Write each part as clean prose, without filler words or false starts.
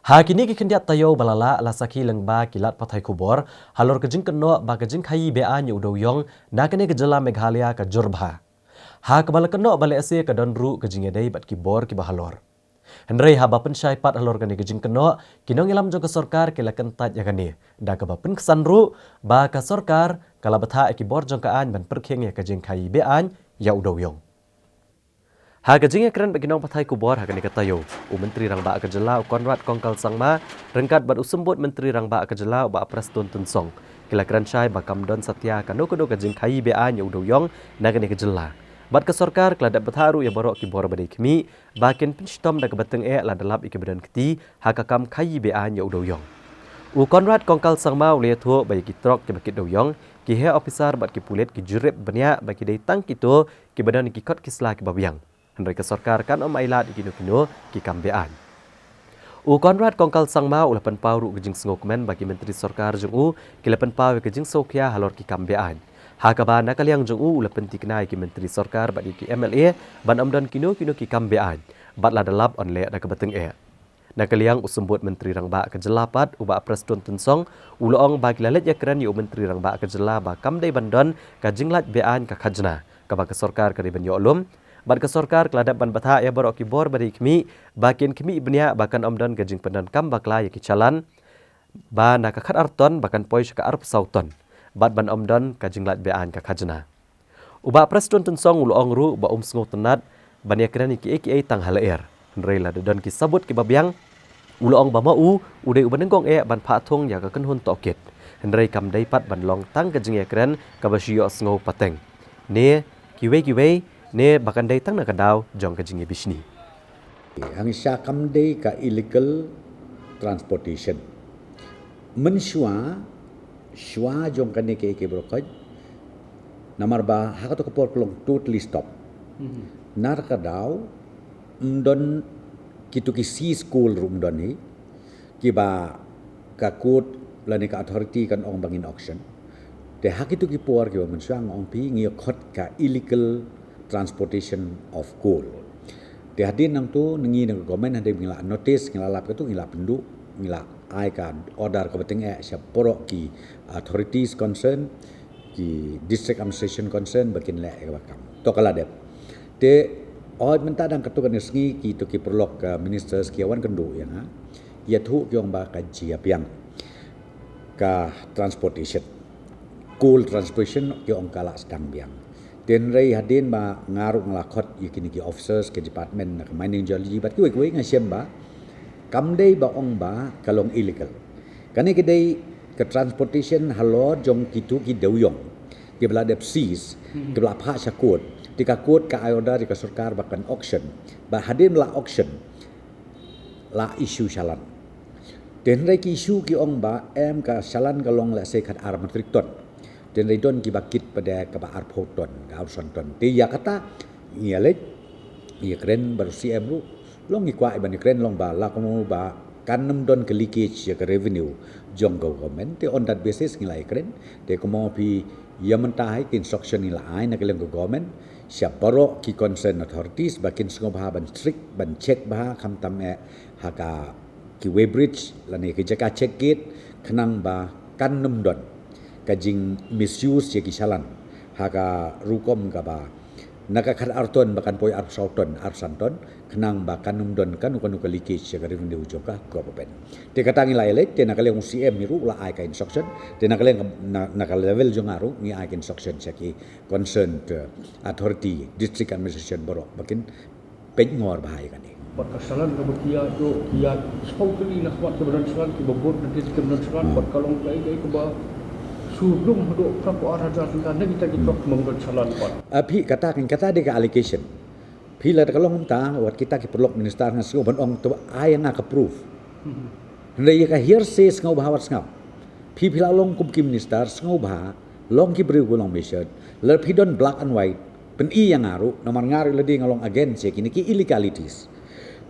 Hakini ki kendiat tayo balala la saki lengba kilat pathai kubor halor kejing keno ba kejing khai bea nyu doyong na kene kejela Meghalaya ka Jorbha. Ha kebala keno bale ase ka donru kejing edai bat kibor ki bahalor. Hendrei ha bapen syai pat halor kene kejing keno kinong ilam jong ka sarkar kila kentat ya kene. Da ka bapen kesanru ba ka sarkar kala batha kibor jong ka an ban perkheng ya kejing khai bea ya doyong. Ha kejing ekran bagi nong pathai kubor ha kene katayo. Menteri Rangba Kejelau Konrad Kongkal Sangma rengkat bat usembut Menteri Rangba Kejelau ba Preston Tunsong. Kila kran syai ba Kamdon Satya kanu kudu kejing khai bea nya udoyong na kene kejela. Bat ke sarkar keladat betharu ya borok kibor badai kemi bakin pinstom da kebateng la dalap ikebedan keti ha kakam khai bea nya udoyong. Konrad Kongkal Sangma ulia thu ba kitrok ke bakit doyong ki he officer bat ki pulit ki jurep benya bagi dai tang kito ki badan ki kot kisla ki babiang. Hendrai ke sarkar kan ailat ikino-kino ki kambean. Konrad Kongkal Sangma ulapan pauru kejing sengokmen bagi Menteri Sarkar jung kilapan pau kejing sokya halor ki kambean. Hakaba nakaliang jung ulapan tiknai ki Menteri Sarkar bagi ki MLA ban amdan kino-kino ki kambean. Batla dalap onle da kebateng Nakaliang usembut Menteri Rangba Kejelapat uba Preston Tunsong ulong bagi lalet yakran yu Menteri Rangba Kejela ba kamdai bandon kajing lat bean ka khajna. Kaba ke sarkar kariban yolum Bat ke sarkar keladap ban batha ya borok kibor bari kemi bakin kemi ibnia bakan omdon gajing pendan kam bakla ya kicalan ba na ka khat arton bakan poi ka arp sauton bat ban omdon kajing lat bean ka khajna uba Preston Tunsong ulong ru ba sngo tenat ban ya krani ki tang halaer rei la don ki sabut ki babiang ulong ba mau udai ubanengkong ban pha thong ya ka kenhun toket hendrei kam dai pat ban long tang kajing ya kren ka basio sngo pateng ne kiwe ne bakan day tang nakadaw jong kajing bisni. Ang syakam day ka illegal transportation. Mensyua jong kane ke brokaj. Namar ba hakato kapor kelong totally stop. Narkadaw ndon kitu ki si school room don ni kiba ka kut lani ka authority kan ong bangin auction. De hakitu ki por ki mensyua ong pi ngi khot ka illegal transportation of coal. Di hadin nang tu nengi nang government ada ngila notice ngila lap tu ngila penduk ngila ai kan order ke beteng siap porok ki authorities concern ki district administration concern bakin le ke bakam. To kala dep. De od menta dang ketu kan sengi ki tu ki perlok minister sekiawan kendu yang ya thu kyong ba ka ji apiang ka transportation coal transportation kyong kala sedang biang. Den rei hadin ba ngaru ngelakot yakini ki officers ke department ke mining geology bat ki we ngasem ba kamdei ba ong ba kalong illegal kani kedai ke transportation halor jong kitu ki deuyong ki bela dep seas ki bela pha syakut tika kut ka ayoda di sarkar bakan auction ba hadin la auction la isu shalan den rei ki isu ki ong ba em ka shalan kalong la se khat ar metrik ton dan redon kibakit pada kaba arpoton gauson ton ti ya kata ialet ia kren baru CM ru long ikwa iban kren long ba la komo ba kanem don ke leakage ya ke revenue jong government ti on that basis ngilai kren te komo pi ya mentai instruction nilai na keleng government siap baro ki concern authorities bakin sengo bah ban strict ban check bah kam tam haka ki Weybridge lani ke jaka check gate kenang ba kanem don kajing misuse ya kisalan haka rukom kaba naka khat arton bakan poi ar sauton ar santon kenang bakan numdon kan ukanu leakage ya garin de ujoka government te katangi lailek te nakale CM miru la ai ka instruction te nakale nakal level jongaru ni ai ka instruction saki concerned authority district administration borok bakin pengor bahai kan ni buat kesalahan kebetulan itu dia sekali nak buat kebenaran kesalahan kebobot nanti kebenaran kesalahan buat kalong lagi ke bawah sebelum duk prapu arah jalan kita membuat kesalahan buat. Api kata dia allegation. Pila kalong ta wat kita ki perlok minister ngasih ban ong tu ai nak approve. Ndai ka hearsay ngau bahawat ngau. Pila long kum ki minister ngau bah long ki beri gulong measured. Ler pidon black and white pen i yang ngaru nomor ngaru ledi ngalong agensi kini ki illegalities.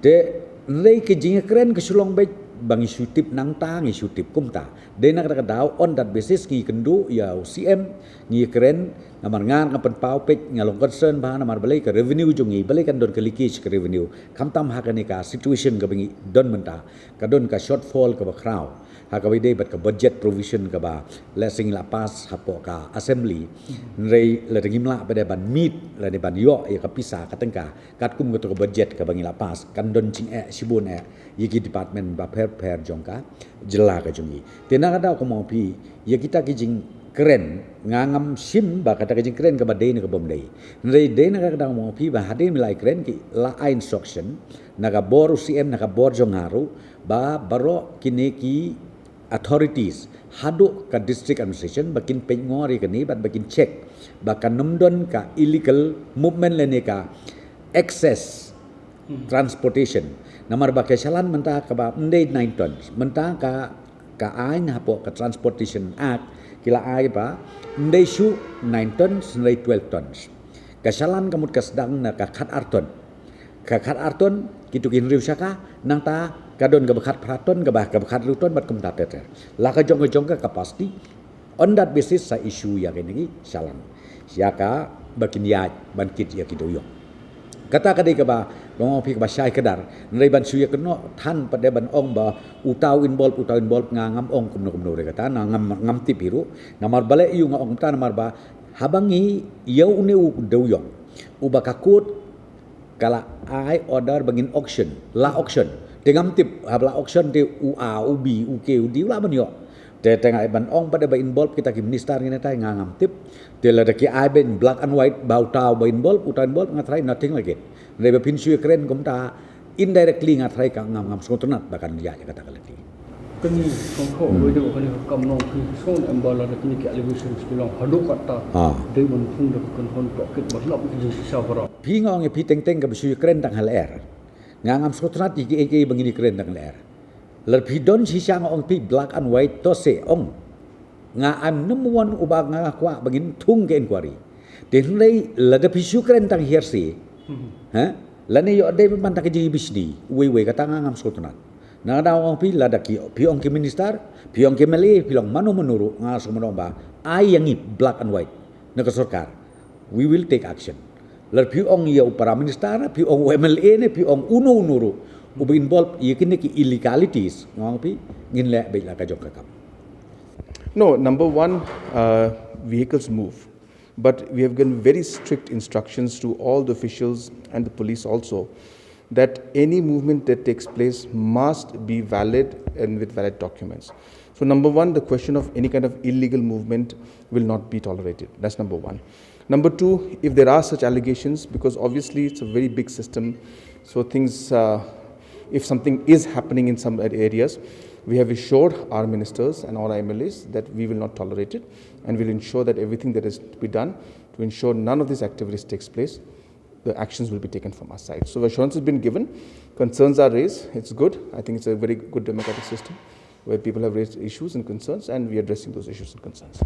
De ndai ke jinga keren ke sulong baik bang isu tip nang tang isu tip kumta de nak daw on that basis ngi kendu ya CM ngi keren namar ngan ngapan pau pek ngalong concern ba namar balai ka revenue jungi balai kan don ka leakage ka revenue kam tam ha ka ni ka situation ka bangi don menta ka don ka shortfall ka ba kraw ha ka dei bat ka budget provision ka ba lesing la pas ha po ka assembly rei la ngim la ba de ban meet la de ban yo ya ka pisa ka tengka kat kum ka to budget ka bangi la pas kan don ching sibun yiki department ba per jongka jela ka jungi tena kada ko mau pi ya kita ki jing keren ngangam sim ba kata kajing keren ke badai ke bom dai ndai dai na ka mo pi ba hade milai keren ki la instruction naga bor UCM naga bor jongaru ba baro kineki authorities hadu ka district administration bakin pengori ka ni bat bakin check bakan nomdon ka illegal movement lene ka access transportation namar ba ke salan menta ka ba ndai 9 tons menta ka ain hapo ka transportation act kila ai ba ndai shu 9 tons ndai 12 tons kasalan kamut kasdang na ka khat arton ka khat arton kitu kin riu saka nang ta kadon ka bakhat praton ka bah ka bakhat ruton bat kum tatet la ka jong ka pasti on that basis sa issue ya kini salan siaka bakin ya ban kit ya kidoyo kata kadai ka ba ngomong pi ka ba syai kedar ndai ban suya keno than pada ban ong ba utau involve ngam ong kumno re kata ngam ti biru namar bale yu ngong ta namar ba habangi yau ne u doyong u bakakut kala ai order bangin auction la auction dengan tip habla auction de UA UB UK UD la ban yo de tengah ban ong pada ba involve kita ki minister ni tai ngam tip de la de ki ai ben black and white bau tau ba involve utan involve ngatrai nothing like it de ba pin suy keren kom ta indirectly ngatrai ka ngam skotonat bakan ya kata kala ti kini kongko wede kini kam nong pi son embala de kini ki elevation bilang hadu kata de mun phung de kon hon tok kit matlab ki sisa bara pi ngong pi teng ka suy keren tang hal er ngam skotonat iki bangini keren tang hal er lar pi don sisa ngong pi black and white to se ong nga am nemuan ubag nga kwa bangin thung ke inquiry den lei la de pi su keren tang hersi ha la ne yo de man tak ji bisdi we kata ngam skotonat na daw ang pila daki piong ki minister piong ki mali piong manu menuru nga sumonomba ay yangi black and white na sarkar we will take action lar piong ya para minister piong MLA ne piong uno nuru ubi involve yakin ki illegalities ngong pi nginle be la ka jok ka No, number one, vehicles move. But we have given very strict instructions to all the officials and the police also that any movement that takes place must be valid and with valid documents. So number one, the question of any kind of illegal movement will not be tolerated. That's number one. Number two, if there are such allegations, because obviously it's a very big system, so things, if something is happening in some areas, we have assured our ministers and all our MLAs that we will not tolerate it and will ensure that everything that is to be done to ensure none of these activities takes place, the actions will be taken from our side. So assurance has been given, concerns are raised, it's good. I think it's a very good democratic system where people have raised issues and concerns and we are addressing those issues and concerns.